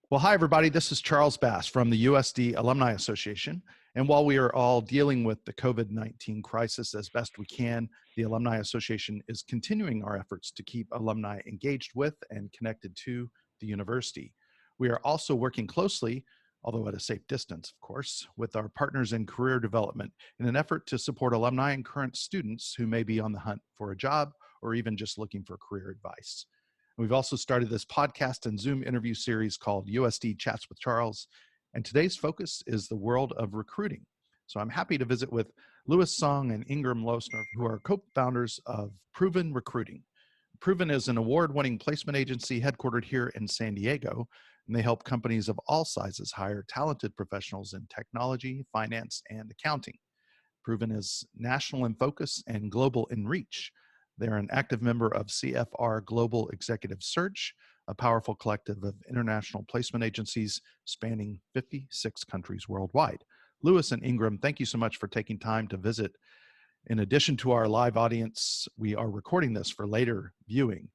Well, hi, everybody. This is Charles Bass from the USD Alumni Association. And while we are all dealing with the COVID-19 crisis as best we can, the Alumni Association is continuing our efforts to keep alumni engaged with and connected to the university. We are also working closely, although at a safe distance, of course, with our partners in career development in an effort to support alumni and current students who may be on the hunt for a job or even just looking for career advice. We've also started this podcast and Zoom interview series called USD Chats with Charles, and today's focus is the world of recruiting. So I'm happy to visit with Louis Song and Ingram Losner, who are co-founders of Proven Recruiting. Proven is an award-winning placement agency headquartered here in San Diego, and they help companies of all sizes hire talented professionals in technology, finance, and accounting. Proven is national in focus and global in reach. They're an active member of CFR Global Executive Search, a powerful collective of international placement agencies spanning 56 countries worldwide. Louis and Ingram, thank you so much for taking time to visit. In addition to our live audience, we are recording this for later viewing.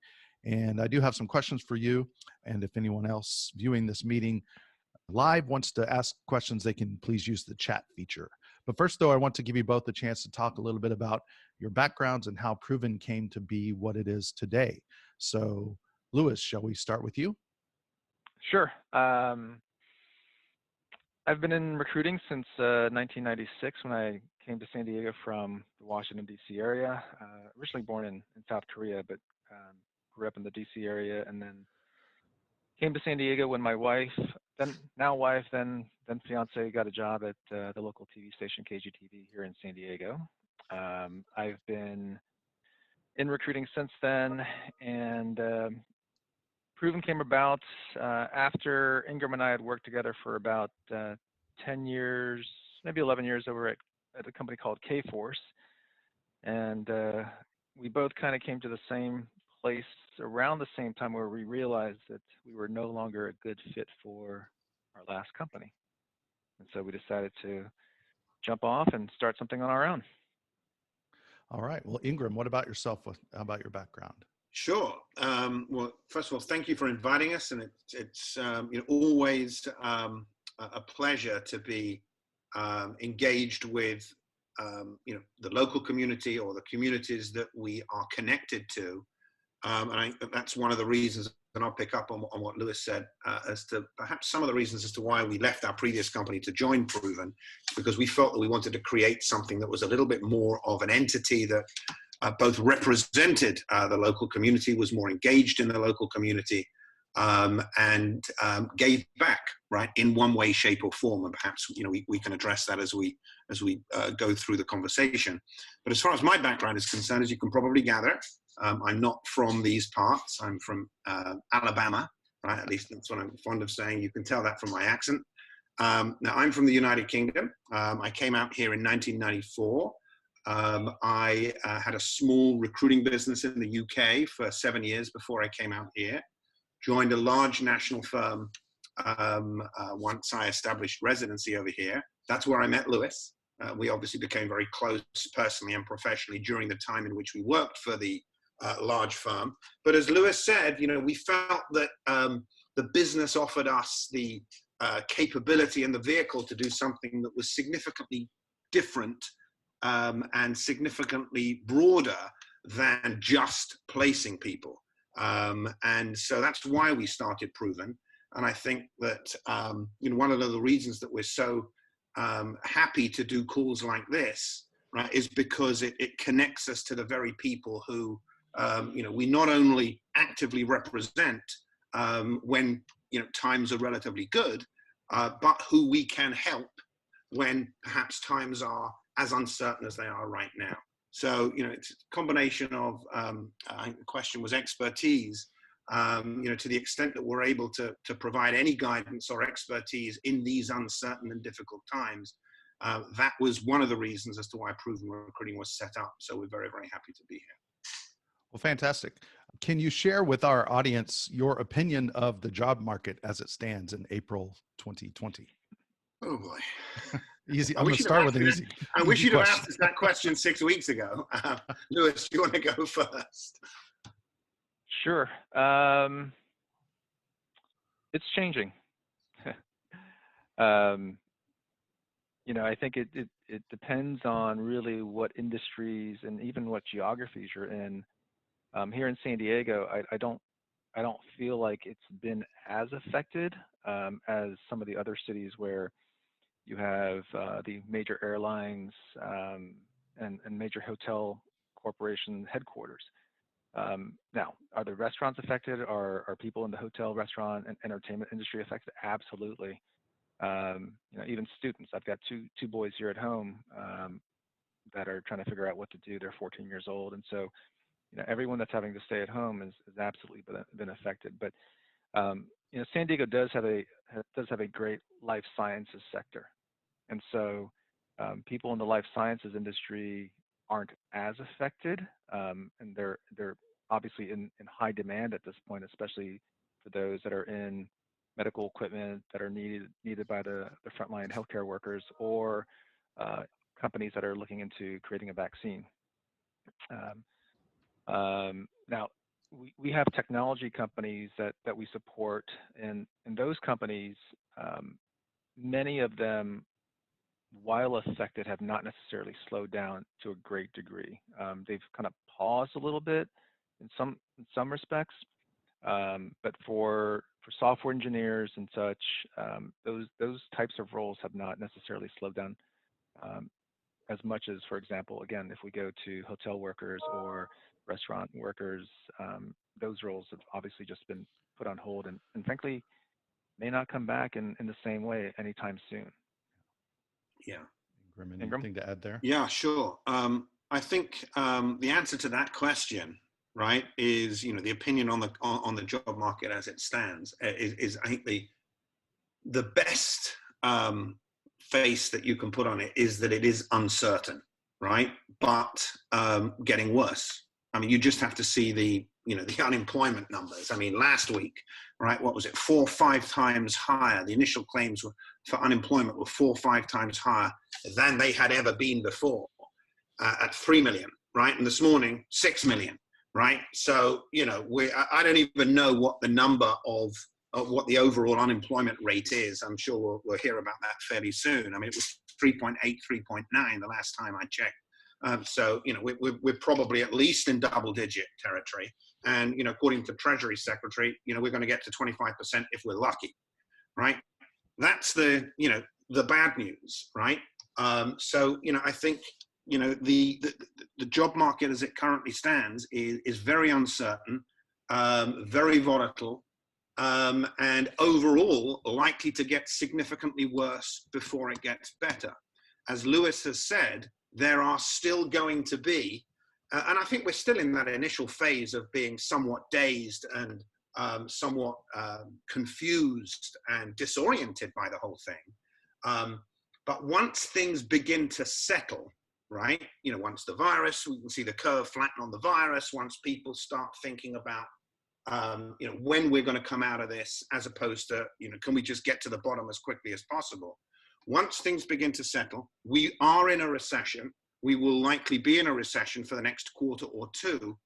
And I do have some questions for you. And if anyone else viewing this meeting live wants to ask questions, they can please use the chat feature. But first, though, I want to give you both a chance to talk a little bit about your backgrounds and how Proven came to be what it is today. So, Louis, shall we start with you? Sure. I've been in recruiting since 1996 when I came to San Diego from the Washington, D.C. area. Originally born in South Korea, but grew up in the D.C. area, and then came to San Diego when my wife, then fiance, got a job at the local TV station KGTV here in San Diego. I've been in recruiting since then, and Proven came about after Ingram and I had worked together for about 10 years, maybe 11 years over at a company called K-Force. And we both kind of came to the same place around the same time where we realized that we were no longer a good fit for our last company. And so we decided to jump off and start something on our own. All right. Well, Ingram, what about yourself? How about your background? Sure. Well, first of all, thank you for inviting us, and it's always a pleasure to be engaged with the local community or the communities that we are connected to, and I think that's one of the reasons. And I'll pick up on what Louis said as to perhaps some of the reasons as to why we left our previous company to join Proven, because we felt that we wanted to create something that was a little bit more of an entity that both represented the local community, was more engaged in the local community, and gave back, right, in one way, shape, or form. And perhaps we can address that as we go through the conversation. But as far as my background is concerned, as you can probably gather, I'm not from these parts. I'm from Alabama, right? At least that's what I'm fond of saying. You can tell that from my accent. Now, I'm from the United Kingdom. I came out here in 1994. I had a small recruiting business in the UK for 7 years before I came out here. Joined a large national firm once I established residency over here. That's where I met Louis. We obviously became very close personally and professionally during the time in which we worked for the large firm. But as Louis said, we felt that the business offered us the capability and the vehicle to do something that was significantly different and significantly broader than just placing people. And so that's why we started Proven. And I think that, one of the reasons that we're so happy to do calls like this, right, is because it connects us to the very people who, we not only actively represent when, times are relatively good, but who we can help when perhaps times are as uncertain as they are right now. So, it's a combination of, I think the question was expertise, to the extent that we're able to provide any guidance or expertise in these uncertain and difficult times. That was one of the reasons as to why Proven Recruiting was set up. So we're very, very happy to be here. Well, fantastic. Can you share with our audience your opinion of the job market as it stands in April 2020? Oh boy. Easy. I'm going to start with an easy. I wish you'd have asked us that question 6 weeks ago. Louis, do you want to go first? Sure. It's changing. I think it depends on really what industries and even what geographies you're in. Here in San Diego, I don't feel like it's been as affected as some of the other cities where you have the major airlines and major hotel corporation headquarters. Now, are the restaurants affected? Are people in the hotel, restaurant, and entertainment industry affected? Absolutely. Even students. I've got two boys here at home that are trying to figure out what to do. They're 14 years old, and so everyone that's having to stay at home is absolutely been affected. But San Diego does have a great life sciences sector, and so people in the life sciences industry aren't as affected, and they're obviously in high demand at this point, especially for those that are in medical equipment that are needed by the frontline healthcare workers or companies that are looking into creating a vaccine. Now, we have technology companies that we support, and those companies, many of them, while affected, have not necessarily slowed down to a great degree. They've kind of paused a little bit in some respects, but for software engineers and such, those types of roles have not necessarily slowed down as much as, for example, again, if we go to hotel workers or restaurant workers, those roles have obviously just been put on hold and frankly may not come back in the same way anytime soon. Yeah. Ingram, anything to add there? Yeah, sure. I think the answer to that question, right, is the opinion on the job market as it stands is I think the best face that you can put on it is that it is uncertain, right, but getting worse. I mean, you just have to see the unemployment numbers. I mean, last week, right, what was it, 4 or 5 times higher? The initial claims for unemployment were 4 or 5 times higher than they had ever been before, at 3 million, right? And this morning, 6 million, right? So, I don't even know what the number of what the overall unemployment rate is. I'm sure we'll hear about that fairly soon. I mean, it was 3.8, 3.9 the last time I checked. So, we're probably at least in double-digit territory. And, according to Treasury Secretary, we're going to get to 25% if we're lucky, right? That's the bad news, right? So, I think, the job market as it currently stands is very uncertain, very volatile, and overall likely to get significantly worse before it gets better. As Lewis has said, there are still going to be, and I think we're still in that initial phase of being somewhat dazed and somewhat confused and disoriented by the whole thing. But once things begin to settle, right, once the virus, we can see the curve flatten on the virus, once people start thinking about when we're going to come out of this, as opposed to, can we just get to the bottom as quickly as possible? Once things begin to settle, we are in a recession. We will likely be in a recession for the next quarter or two.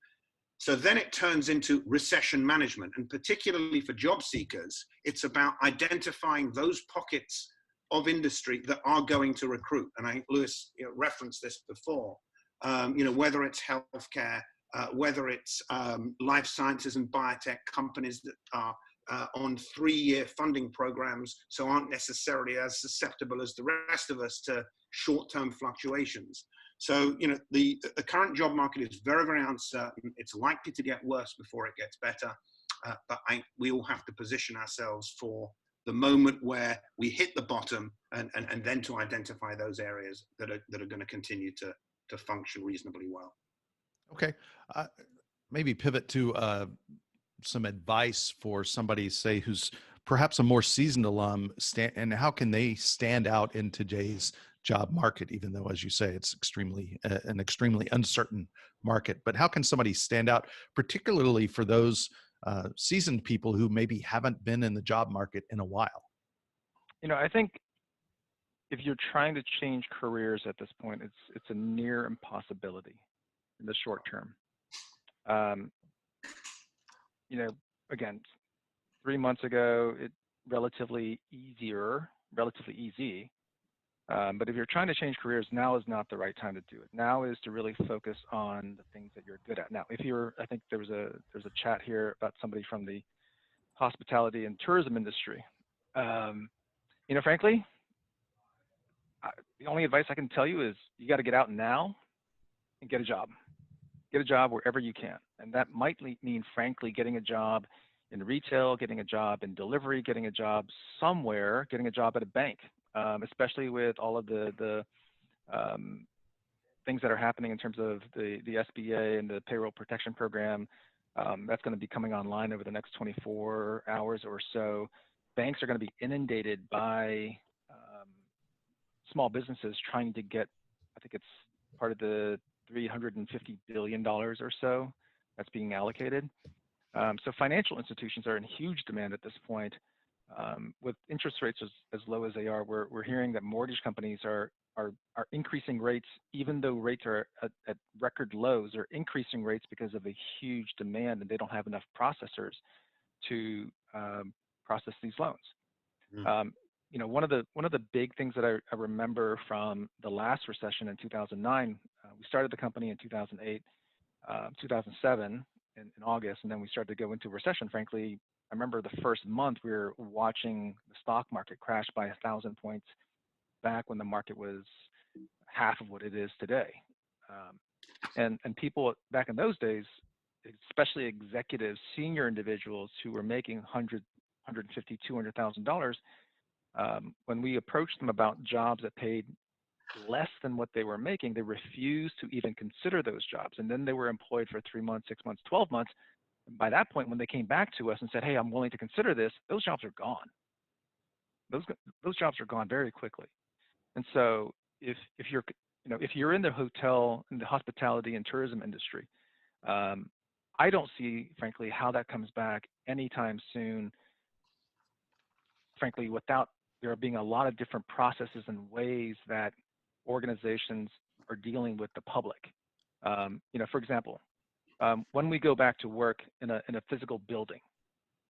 So then it turns into recession management. And particularly for job seekers, it's about identifying those pockets of industry that are going to recruit. And I think Lewis referenced this before, whether it's healthcare, whether it's life sciences and biotech companies that are on 3-year funding programs, so aren't necessarily as susceptible as the rest of us to short-term fluctuations. So, the current job market is very, very uncertain. It's likely to get worse before it gets better. But we all have to position ourselves for the moment where we hit the bottom and then to identify those areas that are going to continue to function reasonably well. Okay. Maybe pivot to some advice for somebody, say, who's perhaps a more seasoned alum, and how can they stand out in today's job market, even though, as you say, it's an extremely uncertain market. But how can somebody stand out, particularly for those seasoned people who maybe haven't been in the job market in a while? I think if you're trying to change careers at this point, it's a near impossibility in the short term. Again, 3 months ago, it relatively easier relatively easy. But if you're trying to change careers, now is not the right time to do it. Now is to really focus on the things that you're good at. Now, I think there's a chat here about somebody from the hospitality and tourism industry. Frankly, the only advice I can tell you is you got to get out now and get a job. Get a job wherever you can. And that might mean, frankly, getting a job in retail, getting a job in delivery, getting a job somewhere, getting a job at a bank, especially with all of the things that are happening in terms of the SBA and the payroll protection program. That's going to be coming online over the next 24 hours or so. Banks are going to be inundated by small businesses trying to get, I think it's part of the $350 billion or so that's being allocated. So financial institutions are in huge demand at this point. With interest rates as low as they are, we're hearing that mortgage companies are increasing rates, even though rates are at record lows. They're increasing rates because of a huge demand, and they don't have enough processors to process these loans. One of the big things that I remember from the last recession in 2009, we started the company in 2008, 2007 in August, and then we started to go into recession. Frankly, I remember the first month we were watching the stock market crash by 1,000 points back when the market was half of what it is today. And people back in those days, especially executives, senior individuals who were making $150,000, $200,000, when we approached them about jobs that paid less than what they were making, they refused to even consider those jobs. And then they were employed for 3 months, 6 months, 12 months. And by that point, when they came back to us and said, hey, I'm willing to consider this, those jobs are gone. Those jobs are gone very quickly. And so if you're in the hotel, in the hospitality and tourism industry, I don't see, frankly, how that comes back anytime soon, frankly, without there being a lot of different processes and ways that organizations are dealing with the public. For example, when we go back to work in a physical building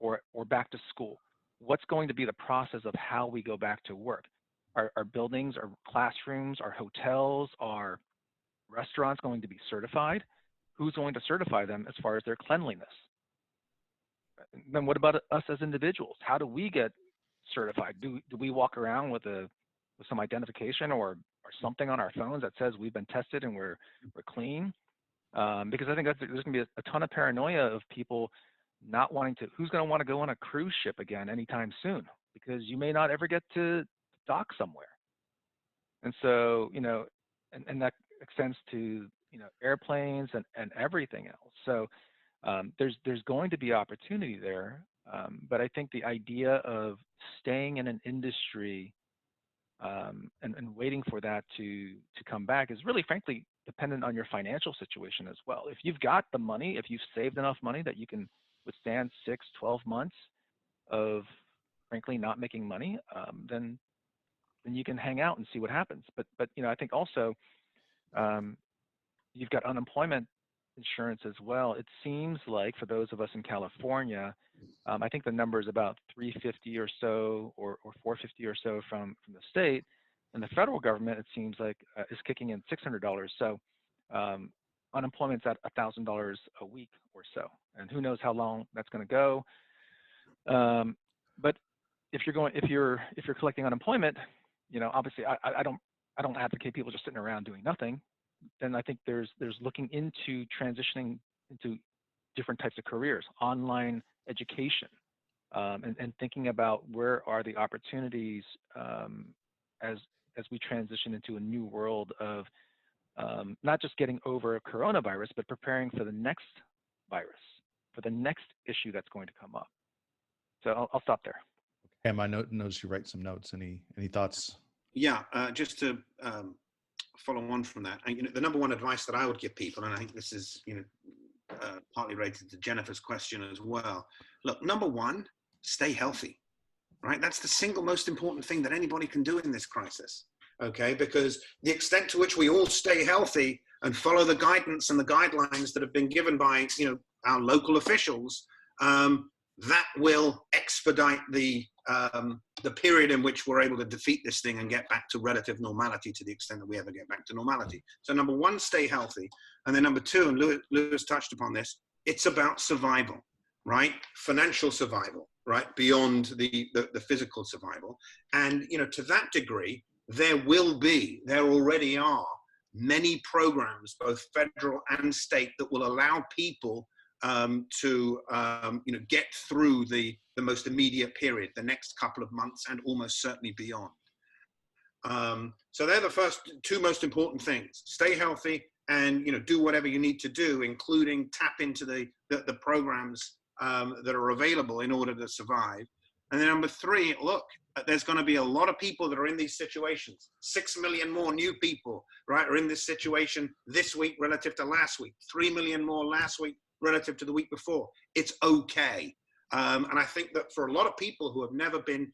or back to school, what's going to be the process of how we go back to work? Are buildings, are classrooms, are hotels, are restaurants going to be certified? Who's going to certify them as far as their cleanliness? Then what about us as individuals? How do we get certified? Do we walk around with some identification or something on our phones that says we've been tested and we're clean? Because I think there's going to be a ton of paranoia of people not wanting to. Who's going to want to go on a cruise ship again anytime soon? Because you may not ever get to dock somewhere. And so, and that extends to airplanes and everything else. So there's going to be opportunity there. But I think the idea of staying in an industry and waiting for that to come back is really, frankly, dependent on your financial situation as well. If you've got the money, if you've saved enough money that you can withstand 6, 12 months of, frankly, not making money, then you can hang out and see what happens. But I think also you've got unemployment insurance as well. It seems like for those of us in California, I think the number is about $350 or so, or $450 or so from the state, and the federal government, it seems like, is kicking in $600. So unemployment's at $1,000 a week or so, and who knows how long that's going to go. But if you're collecting unemployment, obviously I don't advocate people just sitting around doing nothing. Then I think there's looking into transitioning into different types of careers, online education, and thinking about where are the opportunities as we transition into a new world of not just getting over coronavirus, but preparing for the next virus, for the next issue that's going to come up. So I'll stop there. Okay, my notes. You write some notes. Any thoughts? Yeah, just to follow on from that, the number one advice that I would give people, and I think this is partly related to Jennifer's question as well. Look, number one, stay healthy, right? That's the single most important thing that anybody can do in this crisis, okay? Because the extent to which we all stay healthy and follow the guidance and the guidelines that have been given by our local officials, that will expedite the the period in which we're able to defeat this thing and get back to relative normality to the extent that we ever get back to normality. So number one, stay healthy. And then number two, and Lewis touched upon this, it's about survival, right? Financial survival, right? Beyond the physical survival. And, you know, to that degree, there already are many programs, both federal and state, that will allow people to get through the most immediate period, the next couple of months, and almost certainly beyond. So they're the two most important things: stay healthy and do whatever you need to do, including tap into the programs that are available in order to survive. And then number three, look, there's going to be a lot of people that are in these situations. 6 million more new people, right, are in this situation this week relative to last week. 3 million more last week relative to the week before. It's okay. And I think that for a lot of people who have never been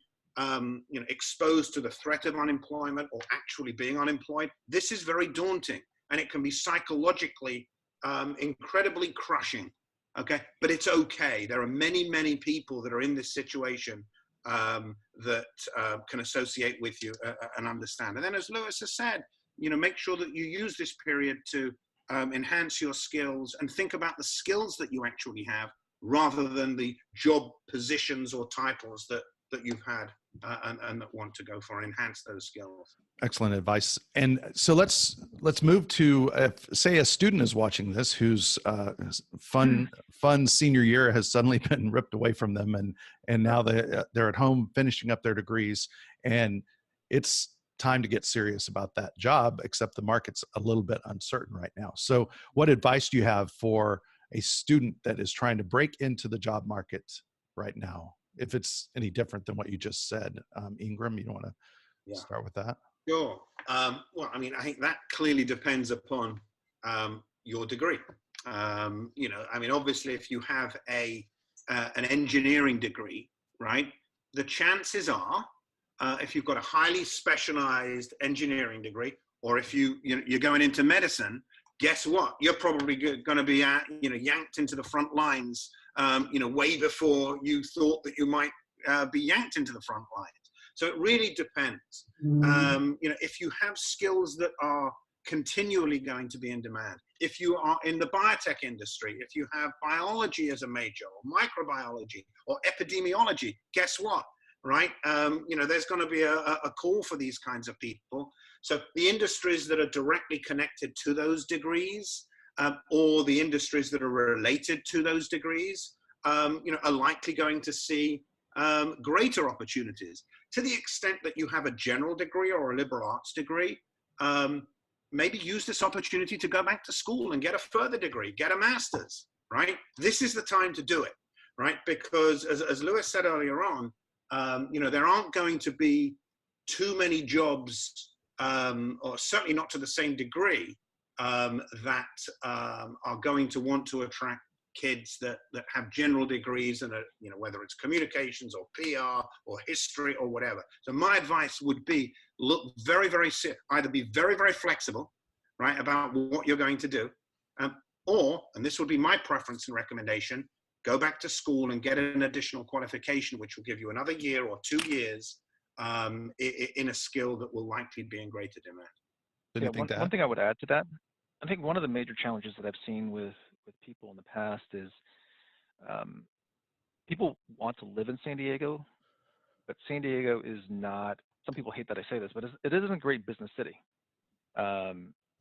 exposed to the threat of unemployment or actually being unemployed, this is very daunting, and it can be psychologically incredibly crushing. Okay, but it's okay. There are many, many people that are in this situation that can associate with you and understand. And then, as Lewis has said, make sure that you use this period to enhance your skills and think about the skills that you actually have, rather than the job positions or titles that you've had and that want to go for and enhance those skills. Excellent advice. And so let's move to, say a student is watching this whose fun senior year has suddenly been ripped away from them, and now they're at home finishing up their degrees, and it's time to get serious about that job, except the market's a little bit uncertain right now. So what advice do you have for a student that is trying to break into the job market right now, if it's any different than what you just said? Ingram, you want to start with that? Sure. Well, I mean, I think that clearly depends upon your degree. Obviously, if you have an engineering degree, right, the chances are, if you've got a highly specialized engineering degree, or if you're going into medicine, guess what? You're probably going to be yanked into the front lines, way before you thought that you might be yanked into the front lines. So it really depends. If you have skills that are continually going to be in demand, if you are in the biotech industry, if you have biology as a major, or microbiology, or epidemiology, guess what? Right? There's going to be a call for these kinds of people. So the industries that are directly connected to those degrees, or the industries that are related to those degrees, are likely going to see greater opportunities. To the extent that you have a general degree or a liberal arts degree, maybe use this opportunity to go back to school and get a further degree, get a master's, right? This is the time to do it, right? Because as Lewis said earlier on, there aren't going to be too many jobs, or certainly not to the same degree, that are going to want to attract kids that have general degrees and whether it's communications or PR or history or whatever. So my advice would be, look either be very, very flexible, right, about what you're going to do, or, and this would be my preference and recommendation, go back to school and get an additional qualification, which will give you another year or 2 years in a skill that will likely be in greater demand. One thing I would add to that, I think one of the major challenges that I've seen with people in the past is people want to live in San Diego, but San Diego is not, some people hate that I say this, but it isn't a great business city.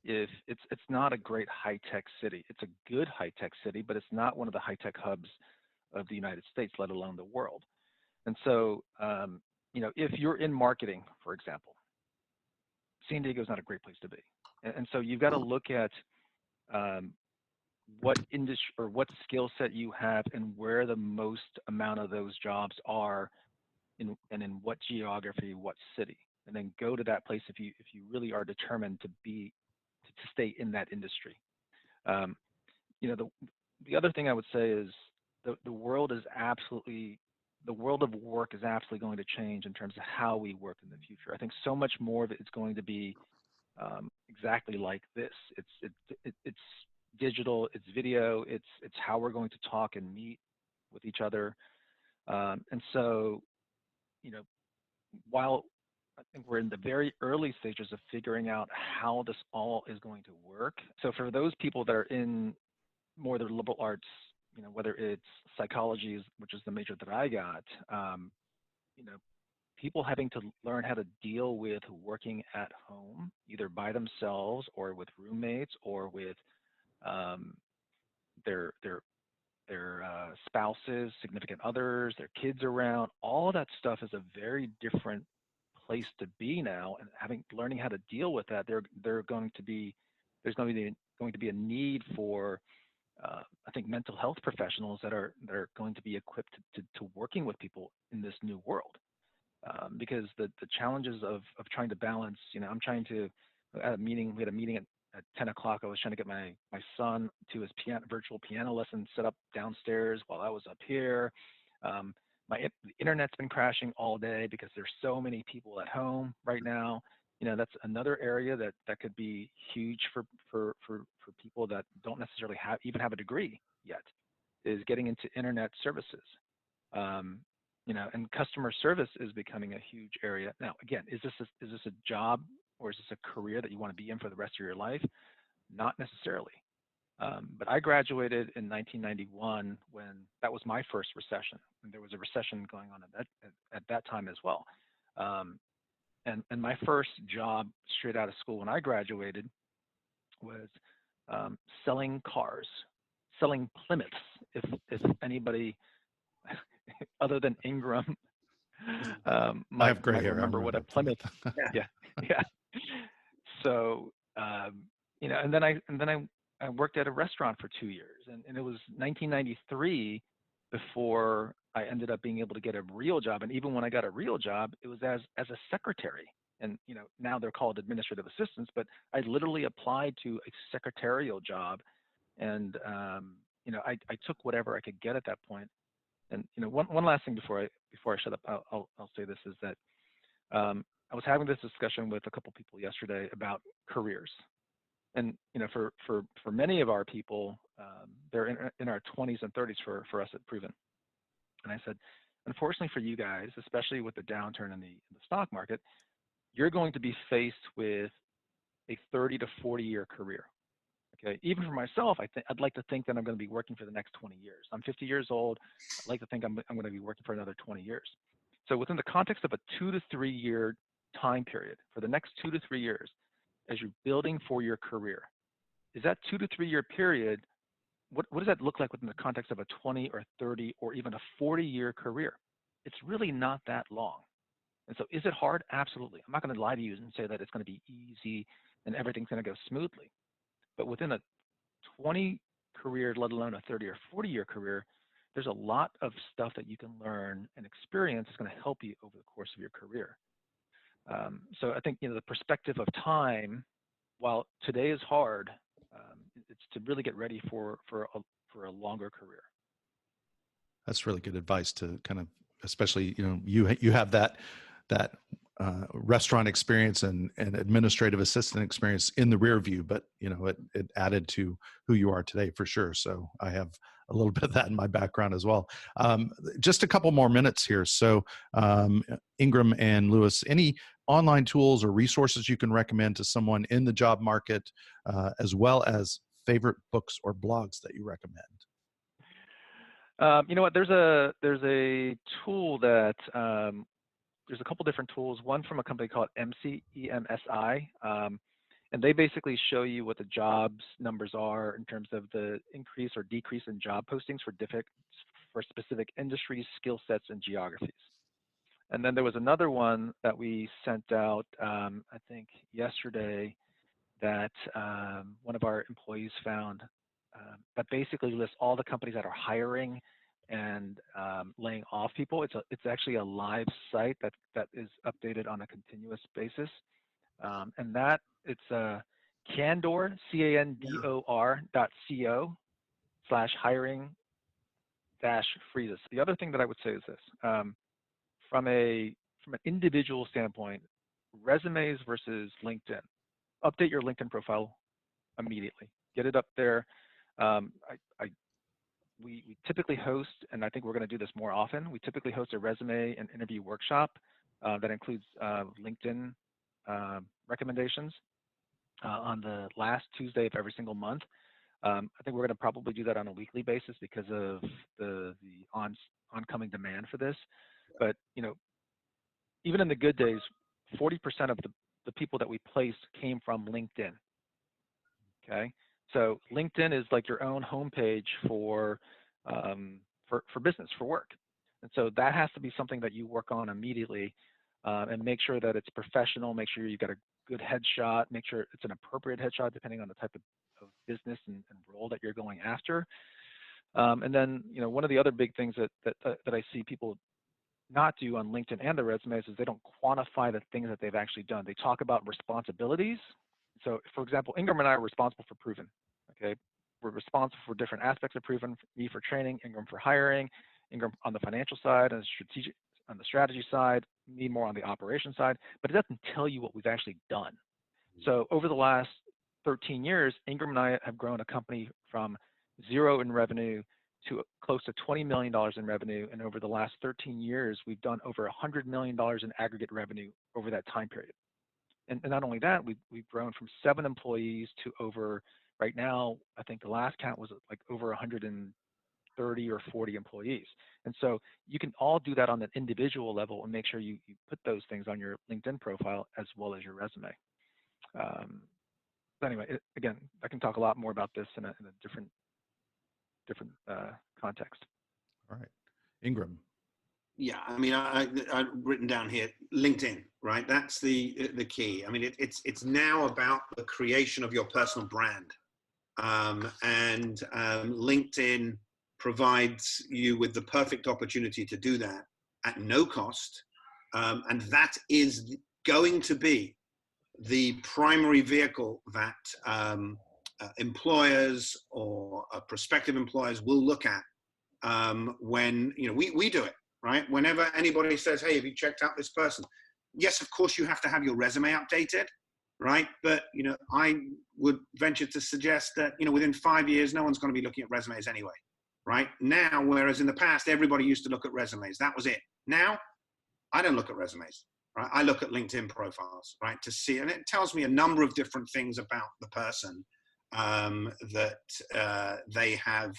If it's not a great high-tech city. It's a good high-tech city, but it's not one of the high-tech hubs of the United States, let alone the world. And so, if you're in marketing, for example, San Diego is not a great place to be. And so you've got to look at what industry or what skill set you have and where the most amount of those jobs are and in what geography, what city, and then go to that place if you really are determined to stay in that industry. The other thing I would say is the world of work is absolutely going to change in terms of how we work in the future. I think so much more of it is going to be exactly like this. It's digital, it's video, it's how we're going to talk and meet with each other. And so while I think we're in the very early stages of figuring out how this all is going to work. So for those people that are in more the liberal arts, whether it's psychology, which is the major that I got, people having to learn how to deal with working at home, either by themselves or with roommates or with their spouses, significant others, their kids around. All of that stuff is a very different place to be now, and learning how to deal with that, there's going to be a need for I think mental health professionals that are going to be equipped to working with people in this new world, because the challenges of trying to balance, we had a meeting at 10 o'clock. I was trying to get my son to his virtual piano lesson set up downstairs while I was up here. The internet's been crashing all day because there's so many people at home right now. That's another area that could be huge for people that don't necessarily even have a degree yet, is getting into internet services. And customer service is becoming a huge area. Now, again, is this a job or is this a career that you want to be in for the rest of your life? Not necessarily. But I graduated in 1991 when that was my first recession, and there was a recession going on at that time as well. And my first job straight out of school when I graduated was selling cars, selling Plymouths. If anybody other than Ingram I might have gray hair. remember what a Plymouth. Yeah. So and then I worked at a restaurant for 2 years, and it was 1993 before I ended up being able to get a real job. And even when I got a real job, it was as a secretary. And now they're called administrative assistants, but I literally applied to a secretarial job, and I took whatever I could get at that point. And one last thing before I shut up, I'll say this, is that I was having this discussion with a couple people yesterday about careers. And for many of our people, they're in our 20s and 30s for us at Proven. And I said, unfortunately for you guys, especially with the downturn in the stock market, you're going to be faced with a 30 to 40 year career. Okay, even for myself, I'd like to think that I'm going to be working for the next 20 years. I'm 50 years old. I'd like to think I'm going to be working for another 20 years. So within the context of a 2 to 3 year time period, for the next 2 to 3 years, as you're building for your career, is that 2 to 3 year period, what does that look like within the context of a 20 or 30 or even a 40 year career? It's really not that long. And so is it hard? Absolutely. I'm not going to lie to you and say that it's going to be easy and everything's going to go smoothly. But within a 20 career, let alone a 30 or 40 year career, there's a lot of stuff that you can learn and experience that's going to help you over the course of your career. So I think the perspective of time, while today is hard, it's to really get ready for a longer career. That's really good advice to kind of, especially you have that restaurant experience and administrative assistant experience in the rear view, but it added to who you are today for sure. So I have a little bit of that in my background as well. Just a couple more minutes here. So Ingram and Lewis, any online tools or resources you can recommend to someone in the job market, as well as favorite books or blogs that you recommend? You know what? There's a tool that there's a couple different tools. One from a company called EMSI, and they basically show you what the jobs numbers are in terms of the increase or decrease in job postings for specific industries, skill sets, and geographies. And then there was another one that we sent out, I think yesterday, that one of our employees found that basically lists all the companies that are hiring and laying off people. It's actually a live site that is updated on a continuous basis, and that it's Candor, CANDOR.co/hiring-freezes. The other thing that I would say is this: from an individual standpoint, resumes versus LinkedIn. Update your LinkedIn profile immediately. Get it up there. we typically host, and I think we're going to do this more often, we typically host a resume and interview workshop that includes LinkedIn recommendations on the last Tuesday of every single month. I think we're going to probably do that on a weekly basis because of the oncoming demand for this. But even in the good days, 40% of the people that we placed came from LinkedIn. Okay, so LinkedIn is like your own homepage for business, for work, and so that has to be something that you work on immediately, and make sure that it's professional. Make sure you've got a good headshot. Make sure it's an appropriate headshot depending on the type of business and role that you're going after. And then one of the other big things that I see people not do on LinkedIn and their resumes is they don't quantify the things that they've actually done. They talk about responsibilities. So, for example, Ingram and I are responsible for Proven. Okay, we're responsible for different aspects of Proven. Me for training, Ingram for hiring, Ingram on the financial side and strategic on the strategy side, me more on the operation side. But it doesn't tell you what we've actually done. So, over the last 13 years, Ingram and I have grown a company from 0 in revenue to close to $20 million in revenue. And over the last 13 years, we've done over $100 million in aggregate revenue over that time period. And not only that, we've grown from 7 employees to over, right now, I think the last count was like over 130 or 40 employees. And so you can all do that on an individual level and make sure you put those things on your LinkedIn profile as well as your resume. But anyway, again, I can talk a lot more about this in a different context. All right, Ingram. Yeah, I mean, I've written down here LinkedIn, right? That's the key. I mean, it's now about the creation of your personal brand, and LinkedIn provides you with the perfect opportunity to do that at no cost, and that is going to be the primary vehicle that employers or prospective employers will look at when we do it. Right? Whenever anybody says, hey, have you checked out this person? Yes, of course, you have to have your resume updated, right? But, I would venture to suggest that, within 5 years, no one's going to be looking at resumes anyway, right? Now, whereas in the past, everybody used to look at resumes. That was it. Now, I don't look at resumes, right? I look at LinkedIn profiles, right? To see, and it tells me a number of different things about the person that they have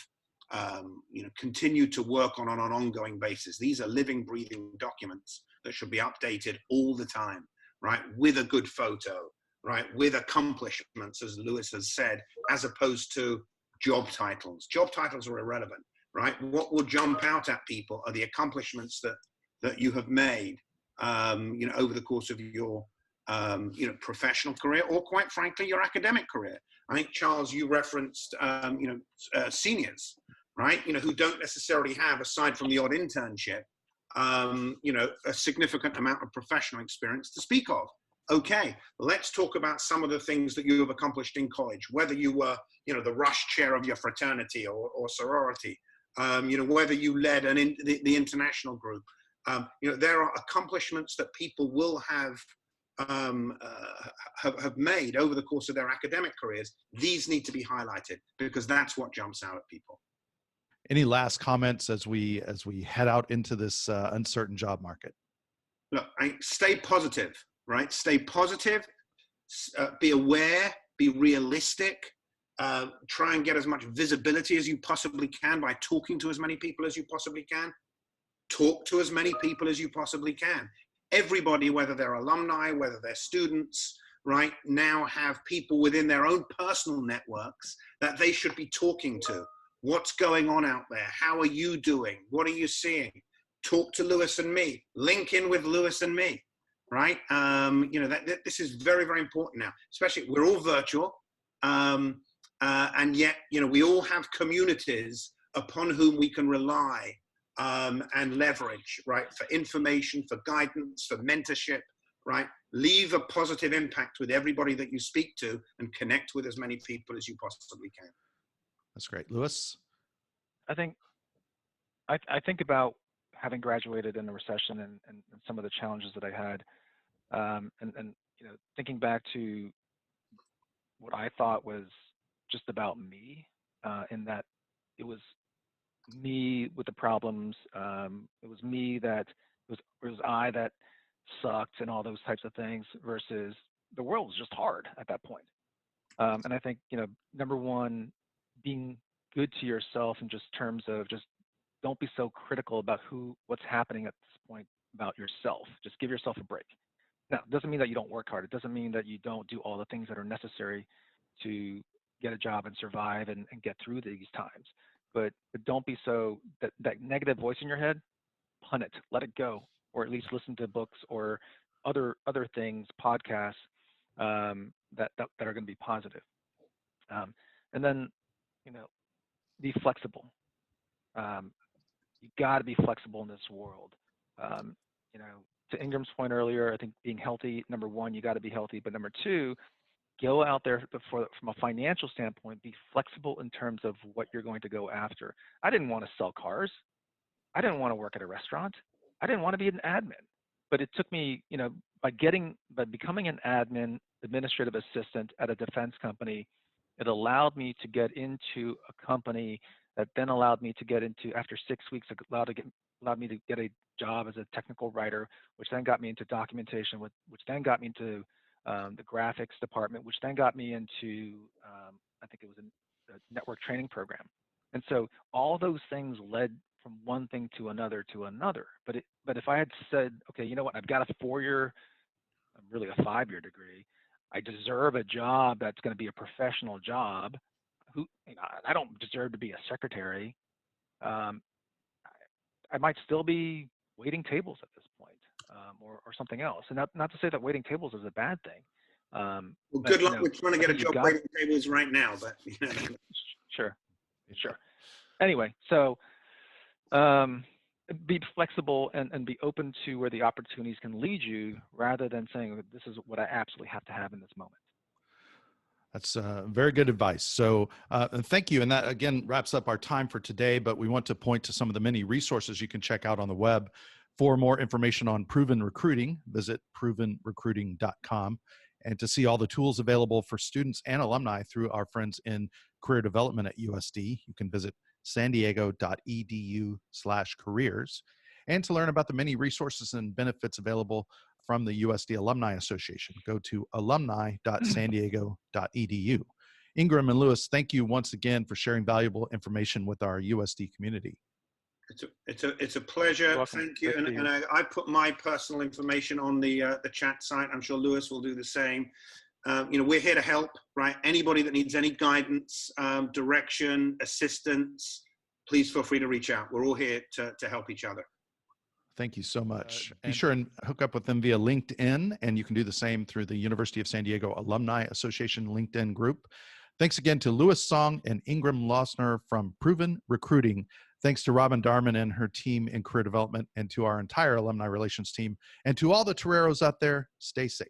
continue to work on an ongoing basis. These are living, breathing documents that should be updated all the time, right? With a good photo, right? With accomplishments, as Lewis has said, as opposed to job titles. Job titles are irrelevant, right? What will jump out at people are the accomplishments that you have made, over the course of your, professional career, or quite frankly, your academic career. I think, Charles, you referenced, seniors, right? Who don't necessarily have, aside from the odd internship, a significant amount of professional experience to speak of. Okay, let's talk about some of the things that you have accomplished in college, whether you were, the rush chair of your fraternity or sorority, whether you led the international group. There are accomplishments that people will have made over the course of their academic careers. These need to be highlighted because that's what jumps out at people. Any last comments as we head out into this uncertain job market? Look, stay positive, right? Stay positive, be aware, be realistic, try and get as much visibility as you possibly can by talking to as many people as you possibly can. Talk to as many people as you possibly can. Everybody, whether they're alumni, whether they're students, right, now have people within their own personal networks that they should be talking to. What's going on out there? How are you doing? What are you seeing? Talk to Lewis and me. Link in with Lewis and me, right? This is very, very important now, especially we're all virtual. And yet, we all have communities upon whom we can rely and leverage, right? For information, for guidance, for mentorship, right? Leave a positive impact with everybody that you speak to and connect with as many people as you possibly can. That's great. Lewis? I think about having graduated in the recession and some of the challenges that I had, and thinking back to what I thought was just about me, in that it was me with the problems. It was me that it was I that sucked and all those types of things versus the world was just hard at that point. And I think, number one, being good to yourself in just terms of just don't be so critical about what's happening at this point about yourself. Just give yourself a break. Now, it doesn't mean that you don't work hard. It doesn't mean that you don't do all the things that are necessary to get a job and survive and get through these times. But don't be so that negative voice in your head, punt it, let it go, or at least listen to books or other things, podcasts that are going to be positive. And then, be flexible. You got to be flexible in this world. To Ingram's point earlier, I think being healthy, number one, you got to be healthy, but number two, go out there from a financial standpoint, be flexible in terms of what you're going to go after. I didn't want to sell cars. I didn't want to work at a restaurant. I didn't want to be an admin. But it took me, by becoming an administrative assistant at a defense company, it allowed me to get into a company that then allowed me to get into, after 6 weeks, allowed me to get a job as a technical writer, which then got me into documentation, which then got me into the graphics department, which then got me into, I think it was a network training program. And so all those things led from one thing to another. But if I had said, okay, you know what, I've got a 4-year, really a 5-year degree, I deserve a job that's going to be a professional job. I don't deserve to be a secretary. I might still be waiting tables at this point, or something else. And not to say that waiting tables is a bad thing. Well, good luck with trying to get a job waiting tables right now, but Sure. Anyway, so be flexible and be open to where the opportunities can lead you, rather than saying this is what I absolutely have to have in this moment. That's very good advice. So thank you. And that, again, wraps up our time for today, but we want to point to some of the many resources you can check out on the web. For more information on Proven Recruiting, visit provenrecruiting.com. And to see all the tools available for students and alumni through our friends in career development at USD, you can visit sandiego.edu/careers. And to learn about the many resources and benefits available from the USD Alumni Association, go to alumni.sandiego.edu. Ingram and Lewis, thank you once again for sharing valuable information with our USD community. It's a pleasure. Thank you. And I put my personal information on the chat site. I'm sure Lewis will do the same. We're here to help, right? Anybody that needs any guidance, direction, assistance, please feel free to reach out. We're all here to help each other. Thank you so much. Be sure and hook up with them via LinkedIn, and you can do the same through the University of San Diego Alumni Association LinkedIn group. Thanks again to Lewis Song and Ingram Losner from Proven Recruiting. Thanks to Robin Darman and her team in career development, and to our entire alumni relations team, and to all the Toreros out there, stay safe.